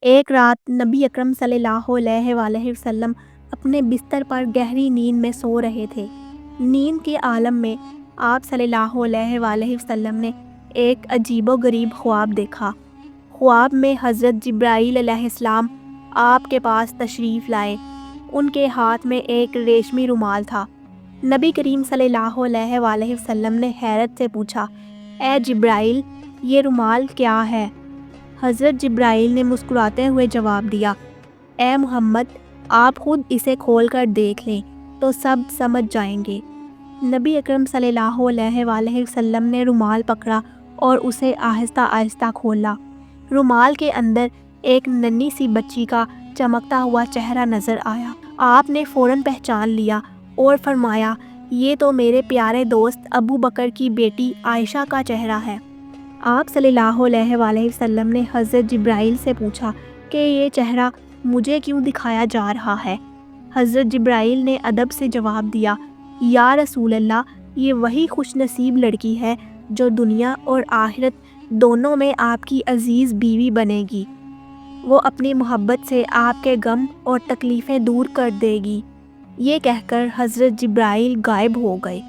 ایک رات نبی اکرم صلی اللہ علیہ وآلہ وسلم اپنے بستر پر گہری نیند میں سو رہے تھے۔ نیند کے عالم میں آپ صلی اللہ علیہ وآلہ وسلم نے ایک عجیب و غریب خواب دیکھا۔ خواب میں حضرت جبرائیل علیہ السلام آپ کے پاس تشریف لائے۔ ان کے ہاتھ میں ایک ریشمی رومال تھا۔ نبی کریم صلی اللہ علیہ وآلہ وسلم نے حیرت سے پوچھا، اے جبرائیل، یہ رومال کیا ہے؟ حضرت جبرائیل نے مسکراتے ہوئے جواب دیا، اے محمد، آپ خود اسے کھول کر دیکھ لیں تو سب سمجھ جائیں گے۔ نبی اکرم صلی اللہ علیہ وآلہ وسلم نے رومال پکڑا اور اسے آہستہ آہستہ کھولا۔ رومال کے اندر ایک ننھی سی بچی کا چمکتا ہوا چہرہ نظر آیا۔ آپ نے فوراً پہچان لیا اور فرمایا، یہ تو میرے پیارے دوست ابو بکر کی بیٹی عائشہ کا چہرہ ہے۔ آپ صلی اللہ علیہ وآلہ وسلم نے حضرت جبرائیل سے پوچھا کہ یہ چہرہ مجھے کیوں دکھایا جا رہا ہے؟ حضرت جبرائیل نے ادب سے جواب دیا، یا رسول اللہ، یہ وہی خوش نصیب لڑکی ہے جو دنیا اور آخرت دونوں میں آپ کی عزیز بیوی بنے گی۔ وہ اپنی محبت سے آپ کے غم اور تکلیفیں دور کر دے گی۔ یہ کہہ کر حضرت جبرائیل غائب ہو گئے۔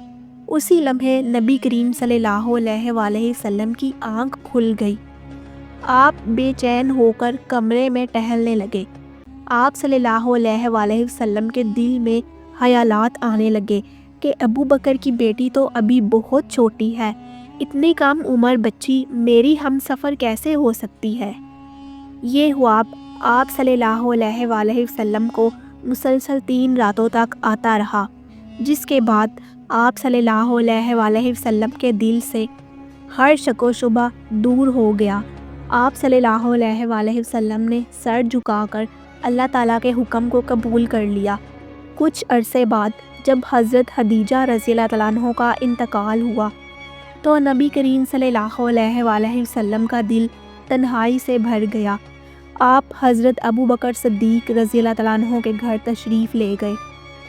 اسی لمحے نبی کریم صلی اللہ علیہ وآلہ وسلم کی آنکھ کھل گئی۔ آپ بے چین ہو کر کمرے میں ٹہلنے لگے۔ آپ صلی اللہ علیہ وآلہ وسلم کے دل میں خیالات آنے لگے کہ ابو بکر کی بیٹی تو ابھی بہت چھوٹی ہے، اتنی کم عمر بچی میری ہم سفر کیسے ہو سکتی ہے؟ یہ خواب آپ صلی اللہ علیہ وآلہ وسلم کو مسلسل 3 راتوں تک آتا رہا، جس کے بعد آپ صلی اللہ علیہ وآلہ وسلم کے دل سے ہر شک و شبہ دور ہو گیا۔ آپ صلی اللہ علیہ وآلہ وسلم نے سر جھکا کر اللہ تعالیٰ کے حکم کو قبول کر لیا۔ کچھ عرصے بعد جب حضرت خدیجہ رضی اللہ تعالیٰ عنہ کا انتقال ہوا تو نبی کریم صلی اللہ علیہ وآلہ وسلم کا دل تنہائی سے بھر گیا۔ آپ حضرت ابو بکر صدیق رضی اللہ تعالیٰ عنہ کے گھر تشریف لے گئے۔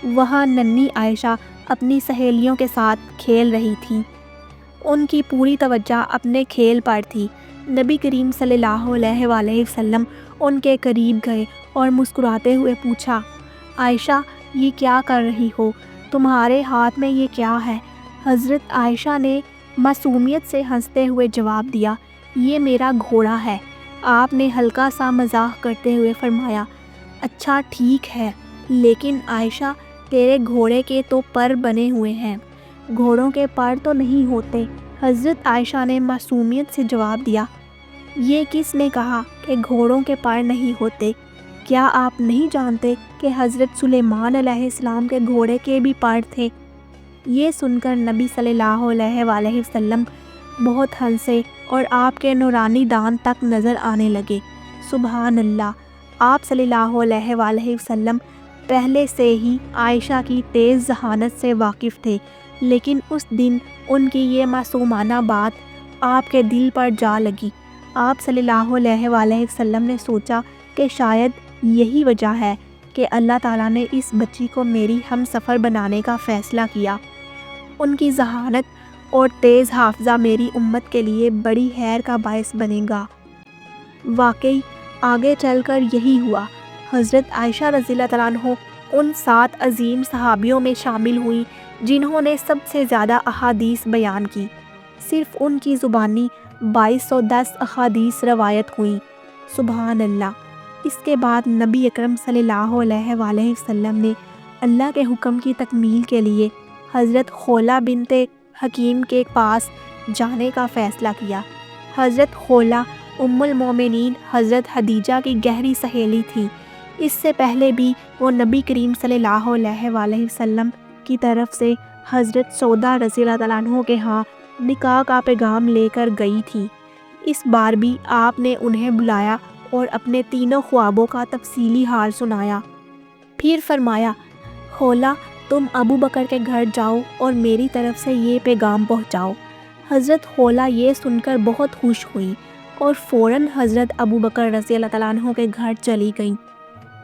وہاں ننھی عائشہ اپنی سہیلیوں کے ساتھ کھیل رہی تھی۔ ان کی پوری توجہ اپنے کھیل پر تھی۔ نبی کریم صلی اللہ علیہ وآلہ وسلم ان کے قریب گئے اور مسکراتے ہوئے پوچھا، عائشہ، یہ کیا کر رہی ہو؟ تمہارے ہاتھ میں یہ کیا ہے؟ حضرت عائشہ نے معصومیت سے ہنستے ہوئے جواب دیا، یہ میرا گھوڑا ہے۔ آپ نے ہلکا سا مزاح کرتے ہوئے فرمایا، اچھا ٹھیک ہے، لیکن عائشہ، تیرے گھوڑے کے تو پر بنے ہوئے ہیں، گھوڑوں کے پر تو نہیں ہوتے۔ حضرت عائشہ نے معصومیت سے جواب دیا، یہ کس نے کہا کہ گھوڑوں کے پر نہیں ہوتے؟ کیا آپ نہیں جانتے کہ حضرت سلیمان علیہ السلام کے گھوڑے کے بھی پر تھے؟ یہ سن کر نبی صلی اللہ علیہ وآلہ وسلم بہت ہنسے اور آپ کے نورانی دانت تک نظر آنے لگے۔ سبحان اللہ! آپ صلی اللہ علیہ وآلہ وسلم پہلے سے ہی عائشہ کی تیز ذہانت سے واقف تھے، لیکن اس دن ان کی یہ معصومانہ بات آپ کے دل پر جا لگی۔ آپ صلی اللہ علیہ وآلہ وسلم نے سوچا کہ شاید یہی وجہ ہے کہ اللہ تعالیٰ نے اس بچی کو میری ہم سفر بنانے کا فیصلہ کیا۔ ان کی ذہانت اور تیز حافظہ میری امت کے لیے بڑی خیر کا باعث بنے گا۔ واقعی آگے چل کر یہی ہوا۔ حضرت عائشہ رضی اللہ تعالیٰ عنہ ان 7 عظیم صحابیوں میں شامل ہوئیں جنہوں نے سب سے زیادہ احادیث بیان کی۔ صرف ان کی زبانی 2210 احادیث روایت ہوئیں۔ سبحان اللہ! اس کے بعد نبی اکرم صلی اللہ علیہ وآلہ وسلم نے اللہ کے حکم کی تکمیل کے لیے حضرت خولہ بنت حکیم کے پاس جانے کا فیصلہ کیا۔ حضرت خولہ ام المومنین حضرت خدیجہ کی گہری سہیلی تھی۔ اس سے پہلے بھی وہ نبی کریم صلی اللہ علیہ وآلہ وسلم کی طرف سے حضرت سودا رضی اللہ تعالیٰ عنہ کے ہاں نکاح کا پیغام لے کر گئی تھی۔ اس بار بھی آپ نے انہیں بلایا اور اپنے تینوں خوابوں کا تفصیلی حال سنایا۔ پھر فرمایا، خولہ، تم ابو بکر کے گھر جاؤ اور میری طرف سے یہ پیغام پہنچاؤ۔ حضرت خولہ یہ سن کر بہت خوش ہوئیں اور فوراً حضرت ابو بکر رضی اللہ تعالیٰ عنہ کے گھر چلی گئیں۔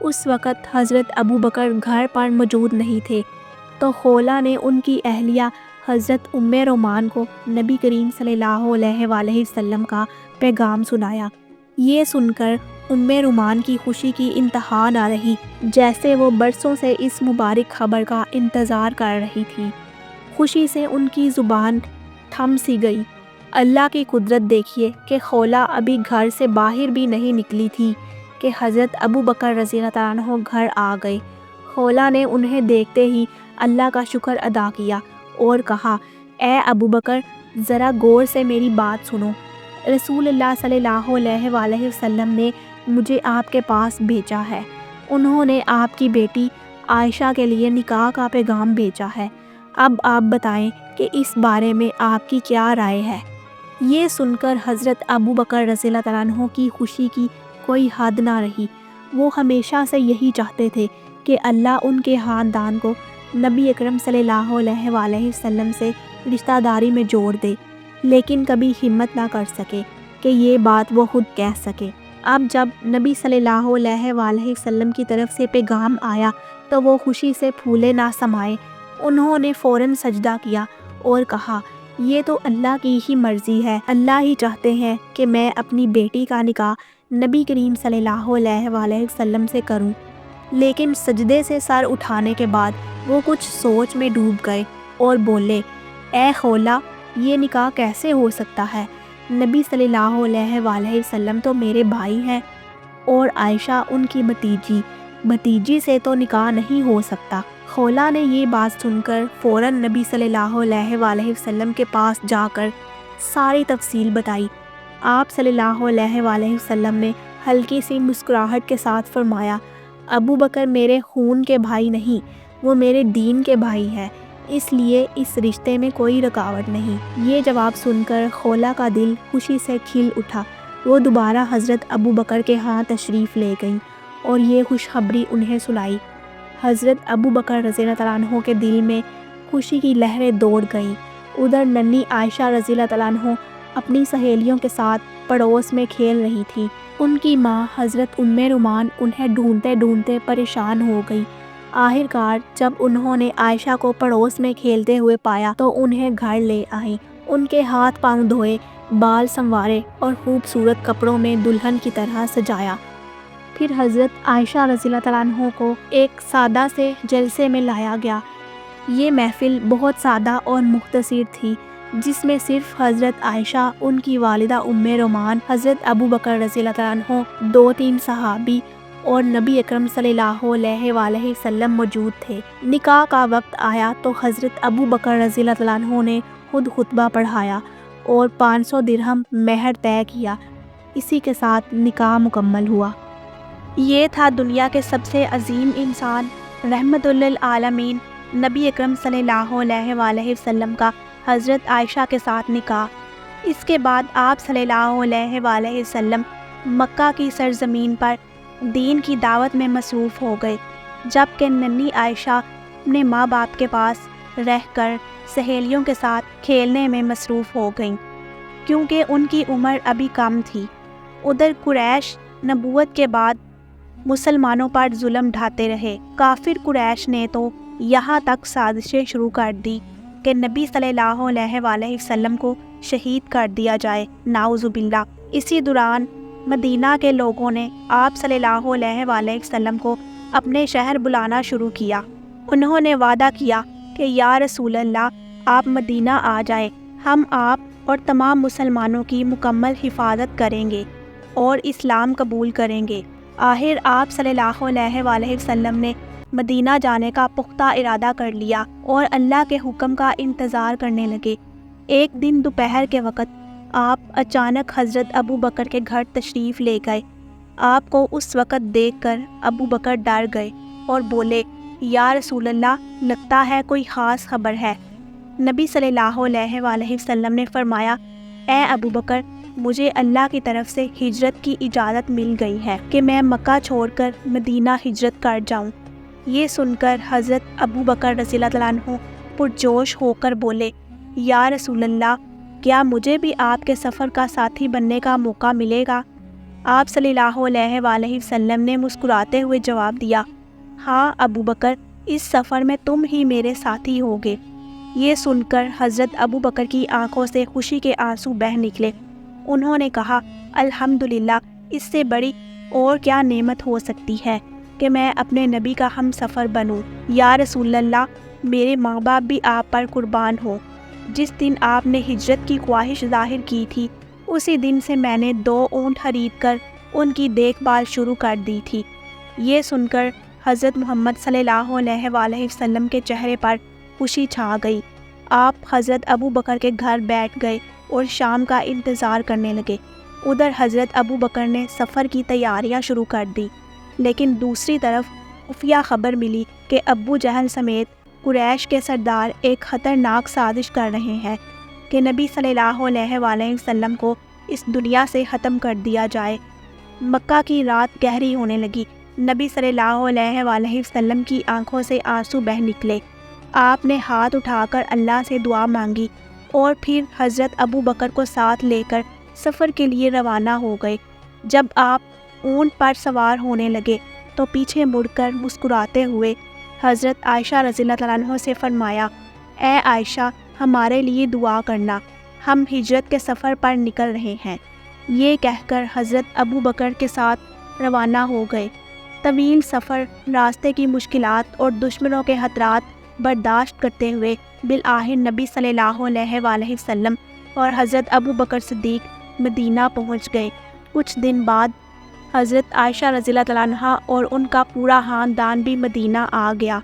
اس وقت حضرت ابو بکر گھر پر موجود نہیں تھے، تو خولہ نے ان کی اہلیہ حضرت ام رومان کو نبی کریم صلی اللہ علیہ وآلہ وسلم کا پیغام سنایا۔ یہ سن کر رومان کی خوشی کی انتہا نہ رہی، جیسے وہ برسوں سے اس مبارک خبر کا انتظار کر رہی تھی۔ خوشی سے ان کی زبان تھم سی گئی۔ اللہ کی قدرت دیکھیے کہ خولہ ابھی گھر سے باہر بھی نہیں نکلی تھی کہ حضرت ابوبکر رضی اللہ تعالیٰ عنہ گھر آ گئے۔ خولہ نے انہیں دیکھتے ہی اللہ کا شکر ادا کیا اور کہا، اے ابوبکر، ذرا غور سے میری بات سنو۔ رسول اللہ صلی اللہ علیہ وآلہ وسلم نے مجھے آپ کے پاس بھیجا ہے۔ انہوں نے آپ کی بیٹی عائشہ کے لیے نکاح کا پیغام بھیجا ہے۔ اب آپ بتائیں کہ اس بارے میں آپ کی کیا رائے ہے؟ یہ سن کر حضرت ابوبکر رضی اللہ تعالیٰ عنہ کی خوشی کی کوئی حد نہ رہی۔ وہ ہمیشہ سے یہی چاہتے تھے کہ اللہ ان کے خاندان کو نبی اکرم صلی اللہ علیہ وآلہ وسلم سے رشتہ داری میں جوڑ دے، لیکن کبھی ہمت نہ کر سکے کہ یہ بات وہ خود کہہ سکے۔ اب جب نبی صلی اللہ علیہ وآلہ وسلم کی طرف سے پیغام آیا تو وہ خوشی سے پھولے نہ سمائے۔ انہوں نے فوراً سجدہ کیا اور کہا، یہ تو اللہ کی ہی مرضی ہے، اللہ ہی چاہتے ہیں کہ میں اپنی بیٹی کا نکاح نبی کریم صلی اللہ علیہ وآلہ وسلم سے کروں۔ لیکن سجدے سے سر اٹھانے کے بعد وہ کچھ سوچ میں ڈوب گئے اور بولے، اے خولہ، یہ نکاح کیسے ہو سکتا ہے؟ نبی صلی اللہ علیہ وآلہ وسلم تو میرے بھائی ہیں اور عائشہ ان کی بھتیجی سے تو نکاح نہیں ہو سکتا۔ خولہ نے یہ بات سن کر فوراً نبی صلی اللہ علیہ وآلہ وسلم کے پاس جا کر ساری تفصیل بتائی۔ آپ صلی اللہ علیہ وآلہ وسلم نے ہلکی سی مسکراہٹ کے ساتھ فرمایا، ابوبکر میرے خون کے بھائی نہیں، وہ میرے دین کے بھائی ہے، اس لیے اس رشتے میں کوئی رکاوٹ نہیں۔ یہ جواب سن کر خولہ کا دل خوشی سے کھل اٹھا۔ وہ دوبارہ حضرت ابوبکر کے ہاں تشریف لے گئیں اور یہ خوشخبری انہیں سنائی۔ حضرت ابوبکر رضی اللہ تعالیٰ عنہ کے دل میں خوشی کی لہریں دوڑ گئیں۔ ادھر ننھی عائشہ رضی اللہ تعالیٰ عنہ اپنی سہیلیوں کے ساتھ پڑوس میں کھیل رہی تھی۔ ان کی ماں حضرت رومان انہیں ڈھونڈتے ڈھونڈتے پریشان ہو گئی۔ آخرکار جب انہوں نے عائشہ کو پڑوس میں کھیلتے ہوئے پایا تو انہیں گھر لے آئیں۔ ان کے ہاتھ پاؤں دھوئے، بال سنوارے اور خوبصورت کپڑوں میں دلہن کی طرح سجایا۔ پھر حضرت عائشہ رضی اللہ تعالیٰ عنہ کو ایک سادہ سے جلسے میں لایا گیا۔ یہ محفل بہت سادہ اور مختصر تھی، جس میں صرف حضرت عائشہ، ان کی والدہ رومان، حضرت ابوبکر رضی اللہ تعالیٰ عنہ، 2-3 صحابی اور نبی اکرم صلی اللہ علیہ وآلہ وسلم موجود تھے۔ نکاح کا وقت آیا تو حضرت ابوبکر رضی اللہ تعالیٰ عنہ نے خود خطبہ پڑھایا اور 500 درہم مہر طے کیا۔ اسی کے ساتھ نکاح مکمل ہوا۔ یہ تھا دنیا کے سب سے عظیم انسان، رحمت للعالمین، نبی اکرم صلی اللہ علیہ وآلہ وسلم کا حضرت عائشہ کے ساتھ نکاح۔ اس کے بعد آپ صلی اللہ علیہ وآلہ وسلم مکہ کی سرزمین پر دین کی دعوت میں مصروف ہو گئے، جبکہ ننھی عائشہ اپنے ماں باپ کے پاس رہ کر سہیلیوں کے ساتھ کھیلنے میں مصروف ہو گئیں، کیونکہ ان کی عمر ابھی کم تھی۔ ادھر قریش نبوت کے بعد مسلمانوں پر ظلم ڈھاتے رہے۔ کافر قریش نے تو یہاں تک سازشیں شروع کر دی کہ نبی صلی اللہ علیہ وآلہ وسلم کو شہید کر دیا جائے، نعوذ باللہ۔ اسی دوران مدینہ کے لوگوں نے آپ صلی اللہ علیہ وآلہ وسلم کو اپنے شہر بلانا شروع کیا۔ انہوں نے وعدہ کیا کہ یا رسول اللہ، آپ مدینہ آ جائیں، ہم آپ اور تمام مسلمانوں کی مکمل حفاظت کریں گے اور اسلام قبول کریں گے۔ آخر آپ صلی اللہ علیہ وآلہ وسلم نے مدینہ جانے کا پختہ ارادہ کر لیا اور اللہ کے حکم کا انتظار کرنے لگے۔ ایک دن دوپہر کے وقت آپ اچانک حضرت ابوبکر کے گھر تشریف لے گئے۔ آپ کو اس وقت دیکھ کر ابوبکر ڈر گئے اور بولے، یا رسول اللہ، لگتا ہے کوئی خاص خبر ہے۔ نبی صلی اللہ علیہ وآلہ وسلم نے فرمایا، اے ابوبکر، مجھے اللہ کی طرف سے ہجرت کی اجازت مل گئی ہے کہ میں مکہ چھوڑ کر مدینہ ہجرت کر جاؤں۔ یہ سن کر حضرت ابوبکر رضی اللہ تعالیٰ عنہ پرجوش ہو کر بولے، یا رسول اللہ، کیا مجھے بھی آپ کے سفر کا ساتھی بننے کا موقع ملے گا؟ آپ صلی اللہ علیہ وآلہ وسلم نے مسکراتے ہوئے جواب دیا، ہاں ابوبکر، اس سفر میں تم ہی میرے ساتھی ہوگے۔ یہ سن کر حضرت ابوبکر کی آنکھوں سے خوشی کے آنسو بہہ نکلے۔ انہوں نے کہا، الحمدللہ، اس سے بڑی اور کیا نعمت ہو سکتی ہے کہ میں اپنے نبی کا ہم سفر بنوں۔ یا رسول اللہ، میرے ماں باپ بھی آپ پر قربان ہوں۔ جس دن آپ نے ہجرت کی خواہش ظاہر کی تھی، اسی دن سے میں نے 2 اونٹ خرید کر ان کی دیکھ بھال شروع کر دی تھی۔ یہ سن کر حضرت محمد صلی اللہ علیہ وآلہ وسلم کے چہرے پر خوشی چھا گئی۔ آپ حضرت ابو بکر کے گھر بیٹھ گئے اور شام کا انتظار کرنے لگے۔ ادھر حضرت ابو بکر نے سفر کی تیاریاں شروع کر دی، لیکن دوسری طرف خفیہ خبر ملی کہ ابو جہل سمیت قریش کے سردار ایک خطرناک سازش کر رہے ہیں کہ نبی صلی اللہ علیہ وآلہ وسلم کو اس دنیا سے ختم کر دیا جائے۔ مکہ کی رات گہری ہونے لگی۔ نبی صلی اللہ علیہ وآلہ وسلم کی آنکھوں سے آنسو بہہ نکلے۔ آپ نے ہاتھ اٹھا کر اللہ سے دعا مانگی اور پھر حضرت ابو بکر کو ساتھ لے کر سفر کے لیے روانہ ہو گئے۔ جب آپ اونٹ پر سوار ہونے لگے تو پیچھے مڑ کر مسکراتے ہوئے حضرت عائشہ رضی اللہ عنہ سے فرمایا، اے عائشہ، ہمارے لیے دعا کرنا، ہم ہجرت کے سفر پر نکل رہے ہیں۔ یہ کہہ کر حضرت ابو بکر کے ساتھ روانہ ہو گئے۔ طویل سفر، راستے کی مشکلات اور دشمنوں کے خطرات برداشت کرتے ہوئے بالآخر نبی صلی اللہ علیہ وآلہ وسلم اور حضرت ابو بکر صدیق مدینہ پہنچ گئے۔ کچھ دن بعد حضرت عائشہ رضی اللہ عنہا اور ان کا پورا خاندان بھی مدینہ آ گیا۔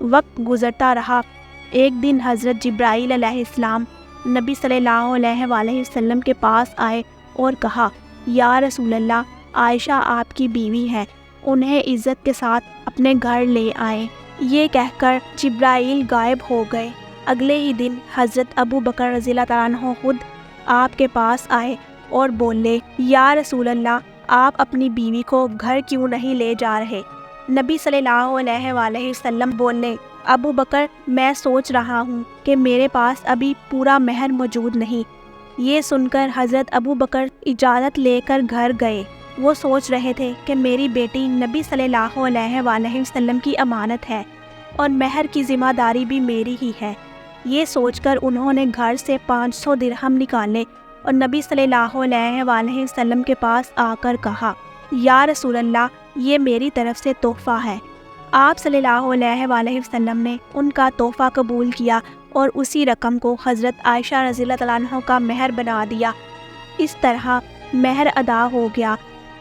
وقت گزرتا رہا۔ ایک دن حضرت جبرائیل علیہ السلام نبی صلی اللہ علیہ وآلہ وسلم کے پاس آئے اور کہا، یا رسول اللہ، عائشہ آپ کی بیوی ہے، انہیں عزت کے ساتھ اپنے گھر لے آئیں۔ یہ کہہ کر جبرائیل غائب ہو گئے۔ اگلے ہی دن حضرت ابو بکر رضی اللہ عنہ خود آپ کے پاس آئے اور بولے، یا رسول اللہ، آپ اپنی بیوی کو گھر کیوں نہیں لے جا رہے؟ نبی صلی اللہ علیہ وآلہ وسلم بولے، ابو بکر، میں سوچ رہا ہوں کہ میرے پاس ابھی پورا مہر موجود نہیں۔ یہ سن کر حضرت ابو بکر اجازت لے کر گھر گئے۔ وہ سوچ رہے تھے کہ میری بیٹی نبی صلی اللہ علیہ وآلہ وسلم کی امانت ہے اور مہر کی ذمہ داری بھی میری ہی ہے۔ یہ سوچ کر انہوں نے گھر سے 500 درہم نکالے اور نبی صلی اللہ علیہ وآلہ وسلم کے پاس آ کر کہا، یا رسول اللہ، یہ میری طرف سے تحفہ ہے۔ آپ صلی اللہ علیہ وآلہ وسلم نے ان کا تحفہ قبول کیا اور اسی رقم کو حضرت عائشہ رضی اللہ عنہ کا مہر بنا دیا۔ اس طرح مہر ادا ہو گیا۔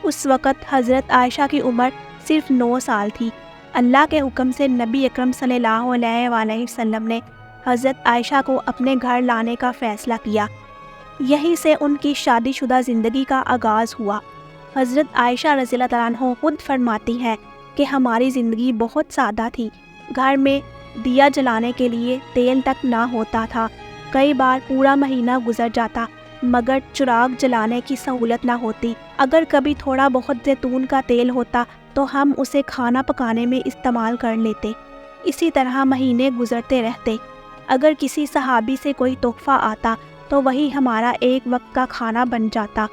اس وقت حضرت عائشہ کی عمر صرف 9 سال تھی۔ اللہ کے حکم سے نبی اکرم صلی اللہ علیہ وآلہ وسلم نے حضرت عائشہ کو اپنے گھر لانے کا فیصلہ کیا۔ یہیں سے ان کی شادی شدہ زندگی کا آغاز ہوا۔ حضرت عائشہ رضی اللہ عنہ خود فرماتی ہے کہ ہماری زندگی بہت سادہ تھی۔ گھر میں دیا جلانے کے لیے تیل تک نہ ہوتا تھا۔ کئی بار پورا مہینہ گزر جاتا مگر چراغ جلانے کی سہولت نہ ہوتی۔ اگر کبھی تھوڑا بہت زیتون کا تیل ہوتا تو ہم اسے کھانا پکانے میں استعمال کر لیتے۔ اسی طرح مہینے گزرتے رہتے۔ اگر کسی صحابی سے کوئی تحفہ آتا تو وہی ہمارا ایک وقت کا کھانا بن جاتا۔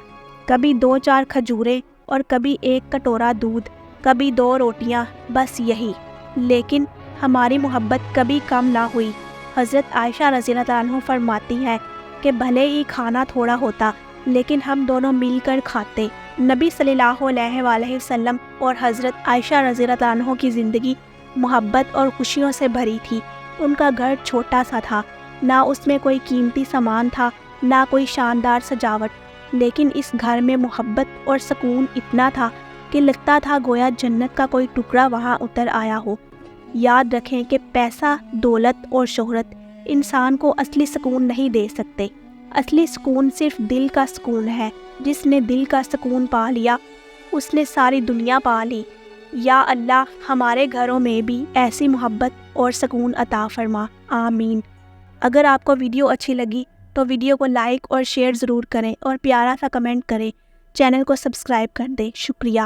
کبھی 2-4 کھجوریں اور کبھی 1 کٹورا دودھ، کبھی 2 روٹیاں، بس یہی۔ لیکن ہماری محبت کبھی کم نہ ہوئی۔ حضرت عائشہ رضی اللہ عنہ فرماتی ہے کہ بھلے ہی کھانا تھوڑا ہوتا لیکن ہم دونوں مل کر کھاتے۔ نبی صلی اللہ علیہ وآلہ وسلم اور حضرت عائشہ رضی اللہ عنہ کی زندگی محبت اور خوشیوں سے بھری تھی۔ ان کا گھر چھوٹا سا تھا، نہ اس میں کوئی قیمتی سامان تھا، نہ کوئی شاندار سجاوٹ، لیکن اس گھر میں محبت اور سکون اتنا تھا کہ لگتا تھا گویا جنت کا کوئی ٹکڑا وہاں اتر آیا ہو۔ یاد رکھیں کہ پیسہ، دولت اور شہرت انسان کو اصلی سکون نہیں دے سکتے۔ اصلی سکون صرف دل کا سکون ہے۔ جس نے دل کا سکون پا لیا اس نے ساری دنیا پا لی۔ یا اللہ، ہمارے گھروں میں بھی ایسی محبت اور سکون عطا فرما، آمین۔ اگر آپ کو ویڈیو اچھی لگی تو ویڈیو کو لائک اور شیئر ضرور کریں اور پیارا سا کمنٹ کریں۔ چینل کو سبسکرائب کر دیں۔ شکریہ۔